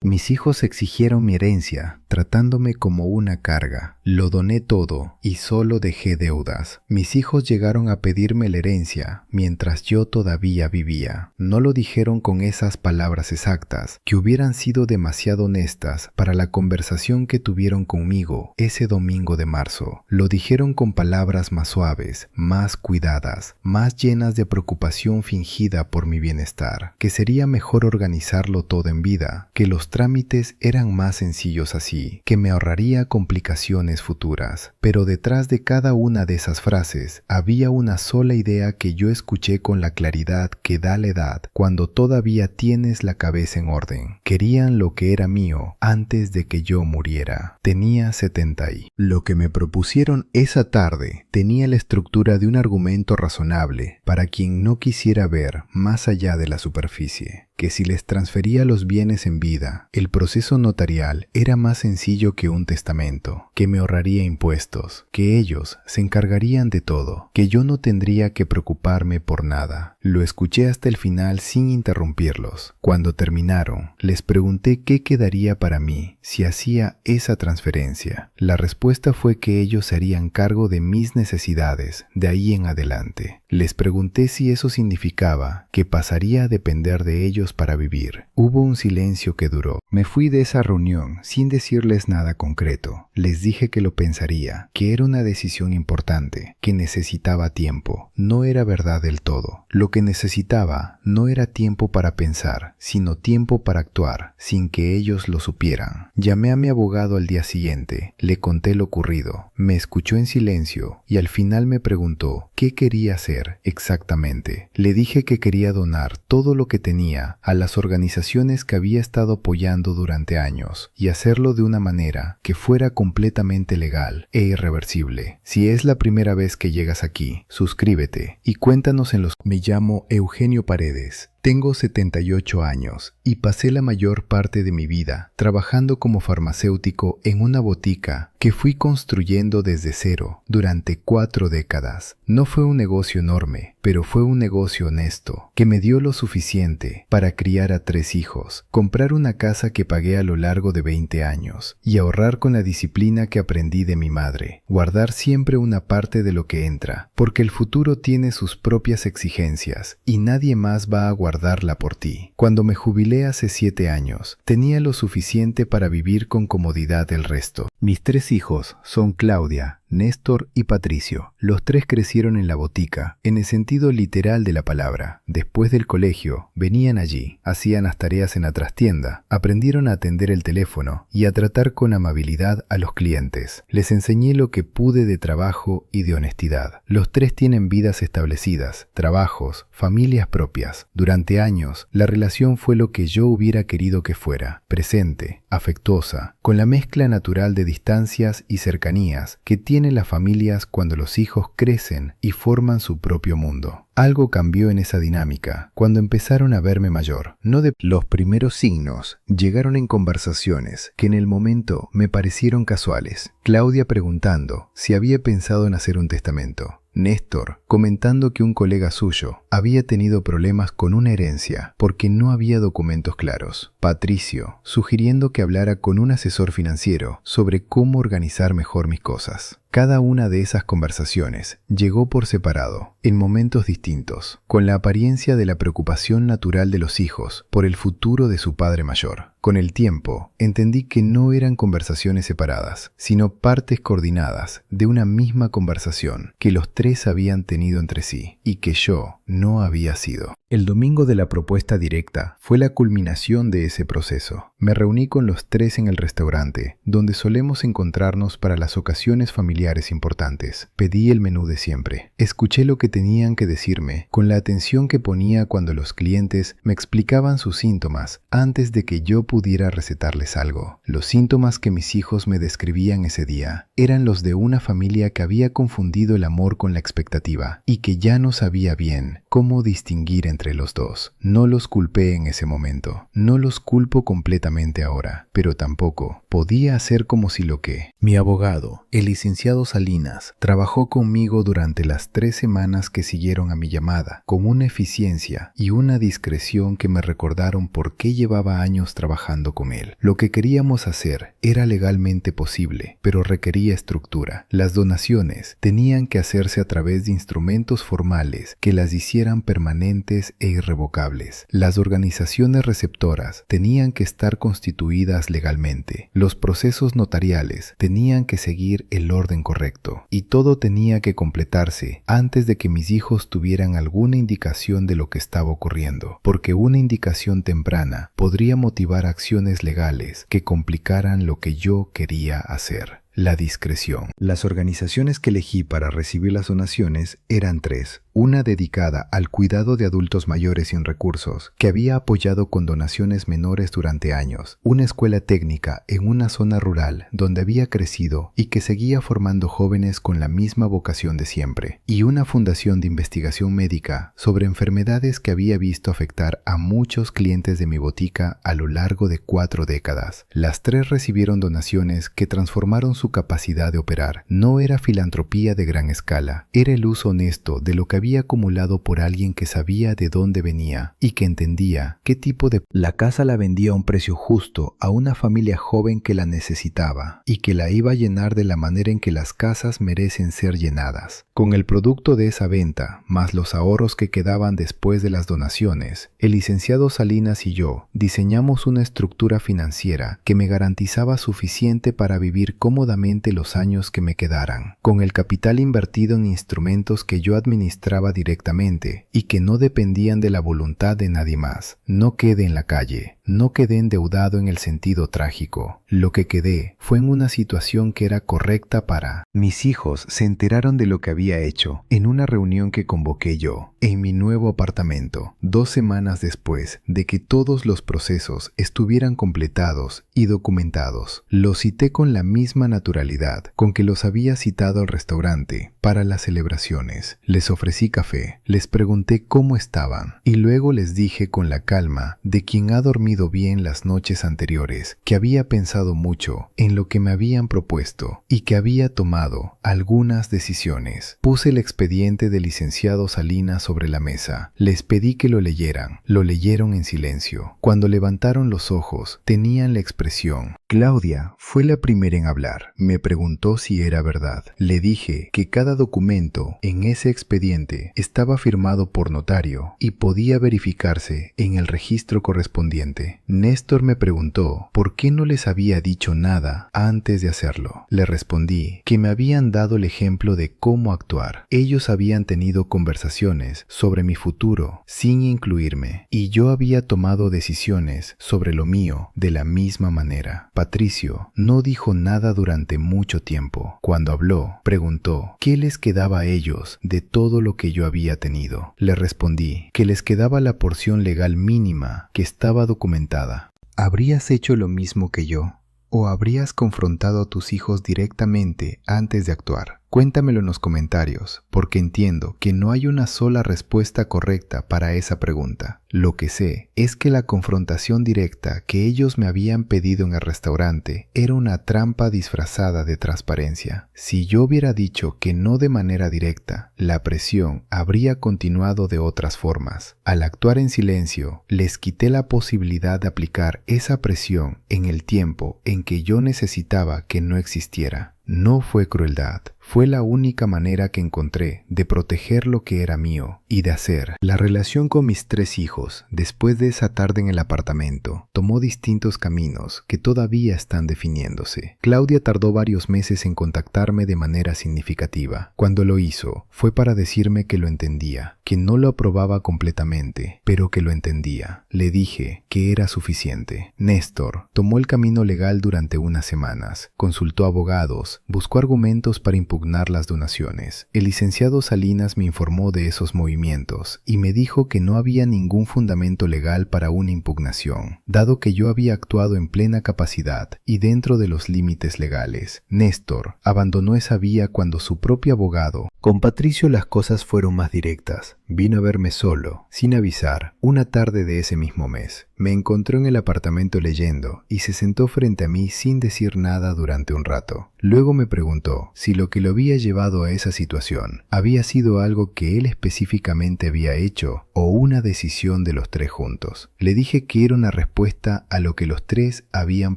Mis hijos exigieron mi herencia, tratándome como una carga. Lo doné todo y solo dejé deudas. Mis hijos llegaron a pedirme la herencia mientras yo todavía vivía. No lo dijeron con esas palabras exactas, que hubieran sido demasiado honestas para la conversación que tuvieron conmigo ese domingo de marzo. Lo dijeron con palabras más suaves, más cuidadas, más llenas de preocupación fingida por mi bienestar, que sería mejor organizarlo todo en vida, que los trámites eran más sencillos así, que me ahorraría complicaciones futuras. Pero detrás de cada una de esas frases había una sola idea que yo escuché con la claridad que da la edad cuando todavía tienes la cabeza en orden. Querían lo que era mío antes de que yo muriera. Tenía 70 y... Lo que me propusieron esa tarde tenía la estructura de un argumento razonable para quien no quisiera ver más allá de la superficie. Que si les transfería los bienes en vida, el proceso notarial era más sencillo que un testamento, que me ahorraría impuestos, que ellos se encargarían de todo, que yo no tendría que preocuparme por nada. Lo escuché hasta el final sin interrumpirlos. Cuando terminaron, les pregunté qué quedaría para mí si hacía esa transferencia. La respuesta fue que ellos se harían cargo de mis necesidades de ahí en adelante. Les pregunté si eso significaba que pasaría a depender de ellos para vivir. Hubo un silencio que duró. Me fui de esa reunión sin decirles nada concreto. Les dije que lo pensaría, que era una decisión importante, que necesitaba tiempo. No era verdad del todo. Lo que necesitaba no era tiempo para pensar, sino tiempo para actuar, sin que ellos lo supieran. Llamé a mi abogado al día siguiente. Le conté lo ocurrido. Me escuchó en silencio y al final me preguntó qué quería hacer exactamente. Le dije que quería donar todo lo que tenía a las organizaciones que había estado apoyando durante años y hacerlo de una manera que fuera completamente legal e irreversible. Si es la primera vez que llegas aquí, suscríbete y cuéntanos en los... Me llamo Eugenio Paredes. Tengo 78 años y pasé la mayor parte de mi vida trabajando como farmacéutico en una botica que fui construyendo desde cero durante 4 décadas. No fue un negocio enorme, pero fue un negocio honesto que me dio lo suficiente para criar a 3 hijos, comprar una casa que pagué a lo largo de 20 años y ahorrar con la disciplina que aprendí de mi madre. Guardar siempre una parte de lo que entra, porque el futuro tiene sus propias exigencias y nadie más va a guardarla por ti. Cuando me jubilé hace 7 años, tenía lo suficiente para vivir con comodidad el resto. Mis 3 hijos son Claudia, Néstor y Patricio. Los 3 crecieron en la botica, en el sentido literal de la palabra. Después del colegio, venían allí, hacían las tareas en la trastienda, aprendieron a atender el teléfono y a tratar con amabilidad a los clientes. Les enseñé lo que pude de trabajo y de honestidad. Los 3 tienen vidas establecidas, trabajos, familias propias. Durante años, la relación fue lo que yo hubiera querido que fuera, presente, afectuosa, con la mezcla natural de distancias y cercanías que tienen las familias cuando los hijos crecen y forman su propio mundo. Algo cambió en esa dinámica cuando empezaron a verme mayor. Los primeros signos llegaron en conversaciones que en el momento me parecieron casuales. Claudia preguntando si había pensado en hacer un testamento. Néstor comentando que un colega suyo había tenido problemas con una herencia porque no había documentos claros. Patricio sugiriendo que hablara con un asesor financiero sobre cómo organizar mejor mis cosas. Cada una de esas conversaciones llegó por separado, en momentos distintos, con la apariencia de la preocupación natural de los hijos por el futuro de su padre mayor. Con el tiempo, entendí que no eran conversaciones separadas, sino partes coordinadas de una misma conversación que los 3 habían tenido entre sí y que yo no había sido. El domingo de la propuesta directa fue la culminación de ese proceso. Me reuní con los 3 en el restaurante, donde solemos encontrarnos para las ocasiones familiares importantes. Pedí el menú de siempre. Escuché lo que tenían que decirme, con la atención que ponía cuando los clientes me explicaban sus síntomas antes de que yo pudiera recetarles algo. Los síntomas que mis hijos me describían ese día eran los de una familia que había confundido el amor con la expectativa y que ya no sabía bien cómo distinguir entre los dos. No los culpé en ese momento. No los culpo completamente. completamente ahora, pero tampoco podía hacer como si lo que. Mi abogado, el licenciado Salinas, trabajó conmigo durante las 3 semanas que siguieron a mi llamada, con una eficiencia y una discreción que me recordaron por qué llevaba años trabajando con él. Lo que queríamos hacer era legalmente posible, pero requería estructura. Las donaciones tenían que hacerse a través de instrumentos formales que las hicieran permanentes e irrevocables. Las organizaciones receptoras tenían que estar constituidas legalmente. Los procesos notariales tenían que seguir el orden correcto. Y todo tenía que completarse antes de que mis hijos tuvieran alguna indicación de lo que estaba ocurriendo, porque una indicación temprana podría motivar acciones legales que complicaran lo que yo quería hacer. La discreción. Las organizaciones que elegí para recibir las donaciones eran 3. Una dedicada al cuidado de adultos mayores sin recursos, que había apoyado con donaciones menores durante años. Una escuela técnica en una zona rural donde había crecido y que seguía formando jóvenes con la misma vocación de siempre. Y una fundación de investigación médica sobre enfermedades que había visto afectar a muchos clientes de mi botica a lo largo de 4 décadas. Las 3 recibieron donaciones que transformaron su capacidad de operar. No era filantropía de gran escala, era el uso honesto de lo que había acumulado por alguien que sabía de dónde venía y que entendía qué tipo de... La casa la vendía a un precio justo a una familia joven que la necesitaba y que la iba a llenar de la manera en que las casas merecen ser llenadas. Con el producto de esa venta, más los ahorros que quedaban después de las donaciones, el licenciado Salinas y yo diseñamos una estructura financiera que me garantizaba suficiente para vivir cómodamente los años que me quedaran, con el capital invertido en instrumentos que yo administraba directamente y que no dependían de la voluntad de nadie más. No quedé en la calle, no quedé endeudado en el sentido trágico. Lo que quedé fue en una situación que era correcta para... Mis hijos se enteraron de lo que había hecho en una reunión que convoqué yo, en mi nuevo apartamento, 2 semanas después de que todos los procesos estuvieran completados y documentados. Los cité con la misma naturalidad con que los había citado al restaurante para las celebraciones. Les ofrecí café, les pregunté cómo estaban y luego les dije con la calma de quien ha dormido bien las noches anteriores que había pensado mucho en lo que me habían propuesto y que había tomado algunas decisiones. Puse el expediente del licenciado Salinas sobre la mesa. Les pedí que lo leyeran. Lo leyeron en silencio. Cuando levantaron los ojos, tenían la expresión. Claudia fue la primera en hablar. Me preguntó si era verdad. Le dije que cada documento en ese expediente estaba firmado por notario y podía verificarse en el registro correspondiente. Néstor me preguntó por qué no les había dicho nada antes de hacerlo. Le respondí que me habían dado el ejemplo de cómo actuar. Ellos habían tenido conversaciones sobre mi futuro sin incluirme y yo había tomado decisiones sobre lo mío de la misma manera. Patricio no dijo nada durante mucho tiempo. Cuando habló, preguntó qué les quedaba a ellos de todo lo que yo había tenido. Le respondí que les quedaba la porción legal mínima que estaba documentada. ¿Habrías hecho lo mismo que yo? ¿O habrías confrontado a tus hijos directamente antes de actuar? Cuéntamelo en los comentarios, porque entiendo que no hay una sola respuesta correcta para esa pregunta. Lo que sé es que la confrontación directa que ellos me habían pedido en el restaurante era una trampa disfrazada de transparencia. Si yo hubiera dicho que no de manera directa, la presión habría continuado de otras formas. Al actuar en silencio, les quité la posibilidad de aplicar esa presión en el tiempo en que yo necesitaba que no existiera. No fue crueldad, fue la única manera que encontré de proteger lo que era mío y de hacer. La relación con mis 3 hijos, después de esa tarde en el apartamento, tomó distintos caminos que todavía están definiéndose. Claudia tardó varios meses en contactarme de manera significativa. Cuando lo hizo, fue para decirme que lo entendía, que no lo aprobaba completamente, pero que lo entendía. Le dije que era suficiente. Néstor tomó el camino legal durante unas semanas, consultó abogados, buscó argumentos para impugnar las donaciones. El licenciado Salinas me informó de esos movimientos y me dijo que no había ningún fundamento legal para una impugnación, dado que yo había actuado en plena capacidad y dentro de los límites legales. Néstor abandonó esa vía cuando su propio abogado. Con Patricio las cosas fueron más directas. Vino a verme solo, sin avisar, una tarde de ese mismo mes. Me encontró en el apartamento leyendo y se sentó frente a mí sin decir nada durante un rato. Luego me preguntó si lo que lo había llevado a esa situación había sido algo que él específicamente había hecho o una decisión de los tres juntos. Le dije que era una respuesta a lo que los tres habían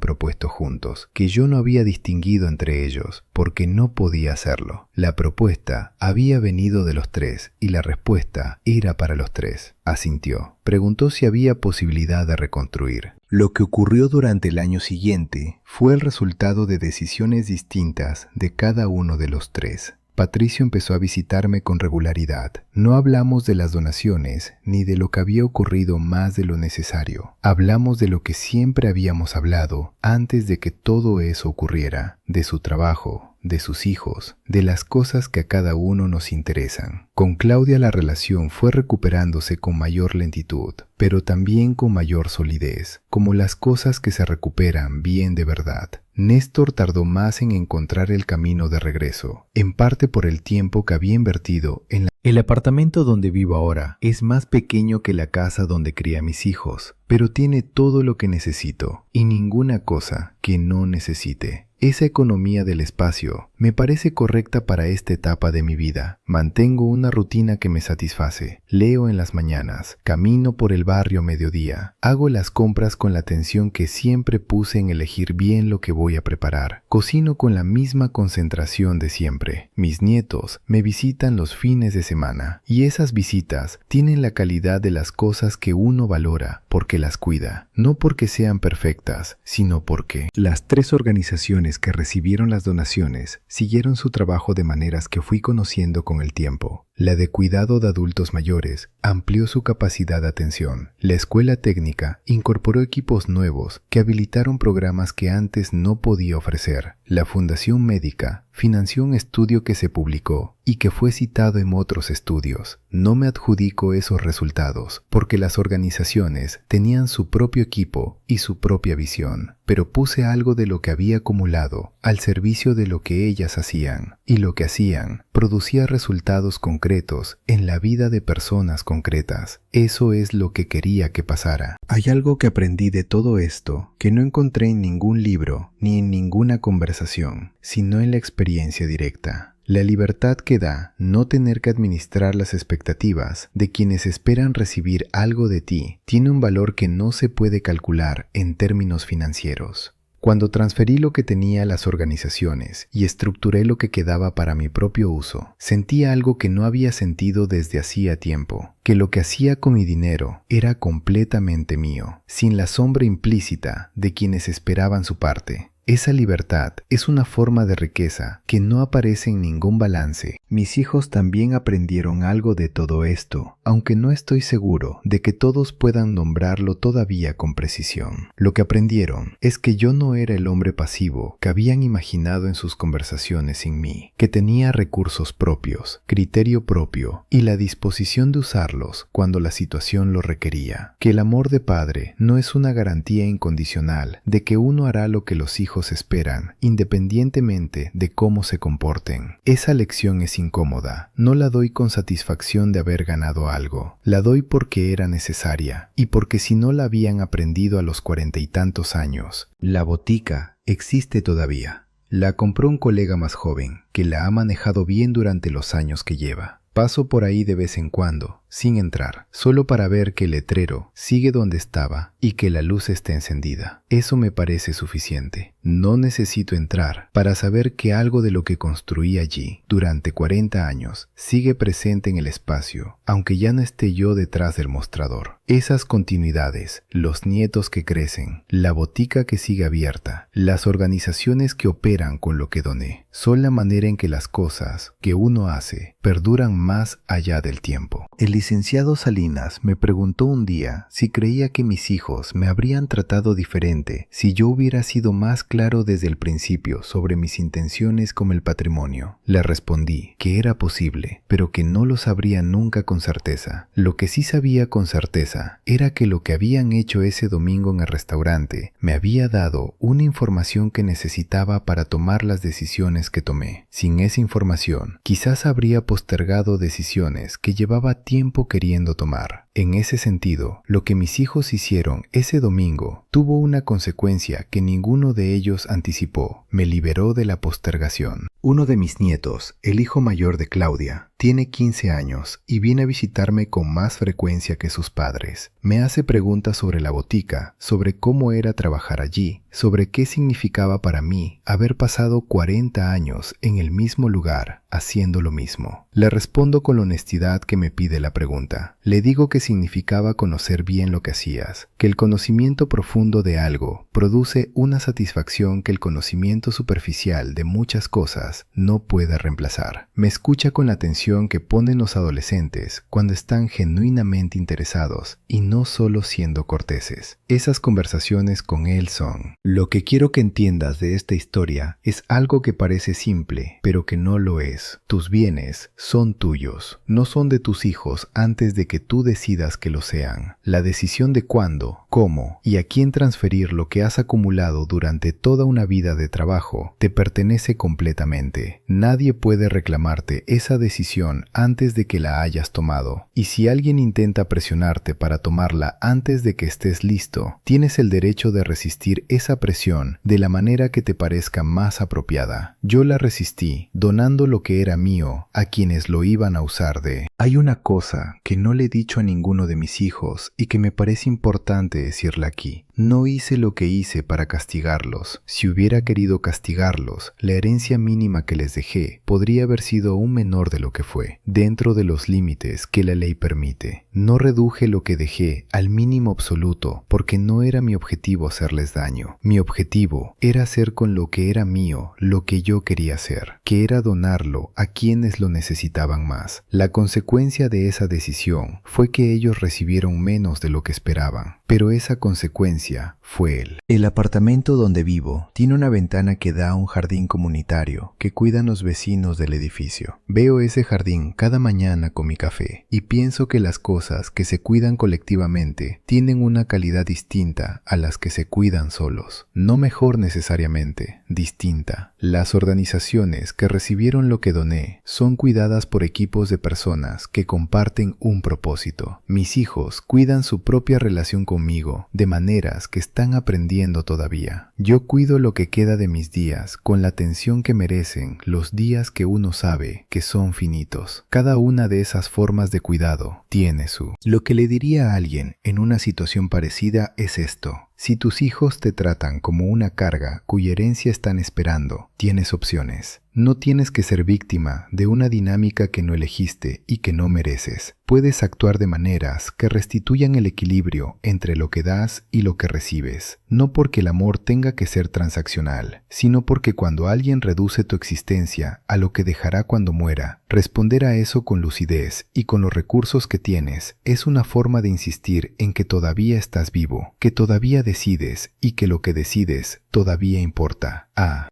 propuesto juntos, que yo no había distinguido entre ellos porque no podía hacerlo. La propuesta había venido de los tres y la respuesta era para los tres. Asintió. Preguntó si había posibilidad de reconstruir. Lo que ocurrió durante el año siguiente fue el resultado de decisiones distintas de cada uno de los tres. Patricio empezó a visitarme con regularidad. No hablamos de las donaciones ni de lo que había ocurrido más de lo necesario. Hablamos de lo que siempre habíamos hablado antes de que todo eso ocurriera, de su trabajo, de sus hijos, de las cosas que a cada uno nos interesan. Con Claudia la relación fue recuperándose con mayor lentitud, pero también con mayor solidez, como las cosas que se recuperan bien de verdad. Néstor tardó más en encontrar el camino de regreso, en parte por el tiempo que había invertido en El apartamento donde vivo ahora es más pequeño que la casa donde cría a mis hijos, pero tiene todo lo que necesito y ninguna cosa que no necesite. Esa economía del espacio me parece correcta para esta etapa de mi vida. Mantengo una rutina que me satisface. Leo en las mañanas, camino por el barrio a mediodía, hago las compras con la atención que siempre puse en elegir bien lo que voy a preparar. Cocino con la misma concentración de siempre. Mis nietos me visitan los fines de semana y esas visitas tienen la calidad de las cosas que uno valora porque las cuida, no porque sean perfectas, sino porque las tres organizaciones que recibieron las donaciones siguieron su trabajo de maneras que fui conociendo con el tiempo. La de cuidado de adultos mayores amplió su capacidad de atención. La escuela técnica incorporó equipos nuevos que habilitaron programas que antes no podía ofrecer. La Fundación Médica financió un estudio que se publicó y que fue citado en otros estudios. No me adjudico esos resultados porque las organizaciones tenían su propio equipo y su propia visión, pero puse algo de lo que había acumulado al servicio de lo que ellas hacían, y lo que hacían producía resultados concretos en la vida de personas concretas. Eso es lo que quería que pasara. Hay algo que aprendí de todo esto que no encontré en ningún libro ni en ninguna conversación, sino en la experiencia directa. La libertad que da no tener que administrar las expectativas de quienes esperan recibir algo de ti tiene un valor que no se puede calcular en términos financieros. Cuando transferí lo que tenía a las organizaciones y estructuré lo que quedaba para mi propio uso, sentí algo que no había sentido desde hacía tiempo, que lo que hacía con mi dinero era completamente mío, sin la sombra implícita de quienes esperaban su parte. Esa libertad es una forma de riqueza que no aparece en ningún balance. Mis hijos también aprendieron algo de todo esto, aunque no estoy seguro de que todos puedan nombrarlo todavía con precisión. Lo que aprendieron es que yo no era el hombre pasivo que habían imaginado en sus conversaciones sin mí, que tenía recursos propios, criterio propio y la disposición de usarlos cuando la situación lo requería, que el amor de padre no es una garantía incondicional de que uno hará lo que los hijos esperan, independientemente de cómo se comporten. Esa lección es incómoda. No la doy con satisfacción de haber ganado algo. La doy porque era necesaria y porque si no la habían aprendido a los 40 y tantos años. La botica existe todavía. La compró un colega más joven, que la ha manejado bien durante los años que lleva. Paso por ahí de vez en cuando, sin entrar, solo para ver que el letrero sigue donde estaba y que la luz está encendida. Eso me parece suficiente. No necesito entrar para saber que algo de lo que construí allí durante 40 años sigue presente en el espacio, aunque ya no esté yo detrás del mostrador. Esas continuidades, los nietos que crecen, la botica que sigue abierta, las organizaciones que operan con lo que doné, son la manera en que las cosas que uno hace perduran más allá del tiempo. El licenciado Salinas me preguntó un día si creía que mis hijos me habrían tratado diferente si yo hubiera sido más claro desde el principio sobre mis intenciones con el patrimonio. Le respondí que era posible, pero que no lo sabría nunca con certeza. Lo que sí sabía con certeza era que lo que habían hecho ese domingo en el restaurante me había dado una información que necesitaba para tomar las decisiones que tomé. Sin esa información, quizás habría postergado decisiones que llevaba tiempo queriendo tomar. En ese sentido, lo que mis hijos hicieron ese domingo tuvo una consecuencia que ninguno de ellos anticipó. Me liberó de la postergación. Uno de mis nietos, el hijo mayor de Claudia, tiene 15 años y viene a visitarme con más frecuencia que sus padres. Me hace preguntas sobre la botica, sobre cómo era trabajar allí, sobre qué significaba para mí haber pasado 40 años en el mismo lugar haciendo lo mismo. Le respondo con la honestidad que me pide la pregunta. Le digo que significaba conocer bien lo que hacías, que el conocimiento profundo de algo produce una satisfacción que el conocimiento superficial de muchas cosas no puede reemplazar. Me escucha con la atención que ponen los adolescentes cuando están genuinamente interesados y no solo siendo corteses. Esas conversaciones con él son: lo que quiero que entiendas de esta historia es algo que parece simple, pero que no lo es. Tus bienes son tuyos, no son de tus hijos antes de que tú decidas que lo sean. La decisión de cuándo, cómo y a quién transferir lo que has acumulado durante toda una vida de trabajo te pertenece completamente. Nadie puede reclamarte esa decisión antes de que la hayas tomado. Y si alguien intenta presionarte para tomarla antes de que estés listo, tienes el derecho de resistir esa presión de la manera que te parezca más apropiada. Yo la resistí, donando lo que era mío a quienes lo iban a usar de. Hay una cosa que no le he dicho a ninguno de mis hijos y que me parece importante decirla aquí. No hice lo que hice para castigarlos. Si hubiera querido castigarlos, la herencia mínima que les dejé podría haber sido aún menor de lo que fue, dentro de los límites que la ley permite. No reduje lo que dejé al mínimo absoluto porque no era mi objetivo hacerles daño. Mi objetivo era hacer con lo que era mío lo que yo quería hacer, que era donarlo a quienes lo necesitaban más. La consecuencia de esa decisión fue que ellos recibieron menos de lo que esperaban, pero esa consecuencia fue él. El apartamento donde vivo tiene una ventana que da a un jardín comunitario que cuidan los vecinos del edificio. Veo ese jardín cada mañana con mi café y pienso que las cosas que se cuidan colectivamente tienen una calidad distinta a las que se cuidan solos. No mejor necesariamente, distinta. Las organizaciones que recibieron lo que doné son cuidadas por equipos de personas que comparten un propósito. Mis hijos cuidan su propia relación conmigo de maneras que están aprendiendo todavía. Yo cuido lo que queda de mis días con la atención que merecen los días que uno sabe que son finitos. Cada una de esas formas de cuidado tiene su. Lo que le diría a alguien en una situación parecida es esto: si tus hijos te tratan como una carga cuya herencia están esperando, tienes opciones. No tienes que ser víctima de una dinámica que no elegiste y que no mereces. Puedes actuar de maneras que restituyan el equilibrio entre lo que das y lo que recibes. No porque el amor tenga que ser transaccional, sino porque cuando alguien reduce tu existencia a lo que dejará cuando muera, responder a eso con lucidez y con los recursos que tienes es una forma de insistir en que todavía estás vivo, que todavía decides y que lo que decides todavía importa.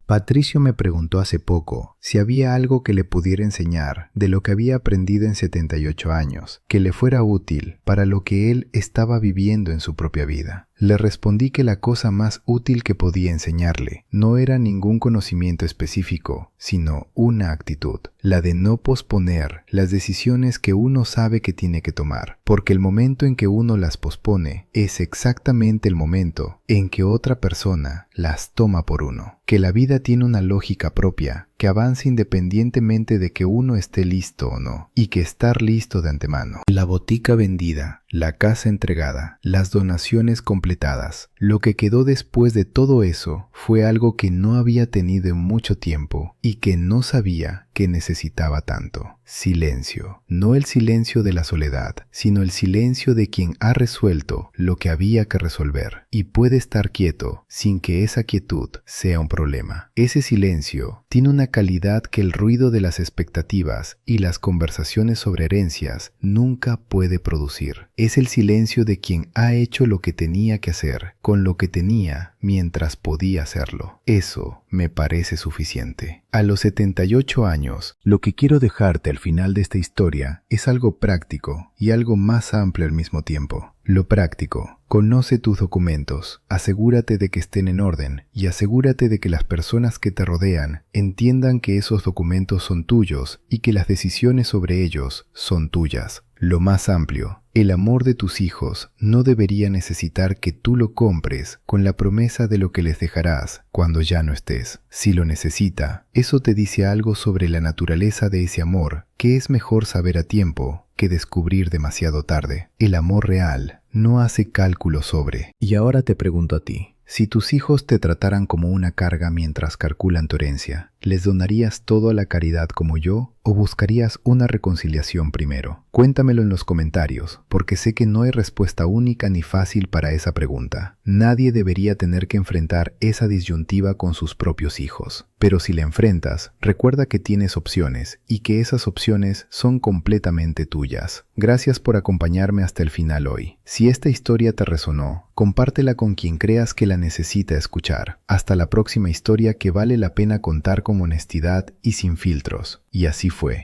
Patricio me preguntó hace poco si había algo que le pudiera enseñar de lo que había aprendido en 78 años, que le fuera útil para lo que él estaba viviendo en su propia vida. Le respondí que la cosa más útil que podía enseñarle no era ningún conocimiento específico, sino una actitud, la de no posponer las decisiones que uno sabe que tiene que tomar, porque el momento en que uno las pospone es exactamente el momento en que otra persona las toma por uno, que la vida tiene una lógica propia que avanza independientemente de que uno esté listo o no, y que estar listo de antemano. La botica vendida, la casa entregada, las donaciones completadas. Lo que quedó después de todo eso fue algo que no había tenido en mucho tiempo y que no sabía que necesitaba tanto. Silencio. No el silencio de la soledad, sino el silencio de quien ha resuelto lo que había que resolver y puede estar quieto sin que esa quietud sea un problema. Ese silencio tiene una calidad que el ruido de las expectativas y las conversaciones sobre herencias nunca puede producir. Es el silencio de quien ha hecho lo que tenía que hacer con lo que tenía mientras podía hacerlo. Eso me parece suficiente. A los 78 años, lo que quiero dejarte al final de esta historia es algo práctico y algo más amplio al mismo tiempo. Lo práctico. Conoce tus documentos, asegúrate de que estén en orden y asegúrate de que las personas que te rodean entiendan que esos documentos son tuyos y que las decisiones sobre ellos son tuyas. Lo más amplio. El amor de tus hijos no debería necesitar que tú lo compres con la promesa de lo que les dejarás cuando ya no estés. Si lo necesita, eso te dice algo sobre la naturaleza de ese amor, que es mejor saber a tiempo que descubrir demasiado tarde. El amor real no hace cálculos sobre. Y ahora te pregunto a ti, si tus hijos te trataran como una carga mientras calculan tu herencia, ¿les donarías todo a la caridad como yo o buscarías una reconciliación primero? Cuéntamelo en los comentarios, porque sé que no hay respuesta única ni fácil para esa pregunta. Nadie debería tener que enfrentar esa disyuntiva con sus propios hijos. Pero si la enfrentas, recuerda que tienes opciones y que esas opciones son completamente tuyas. Gracias por acompañarme hasta el final hoy. Si esta historia te resonó, compártela con quien creas que la necesita escuchar. Hasta la próxima historia que vale la pena contar con honestidad y sin filtros. Y así fue.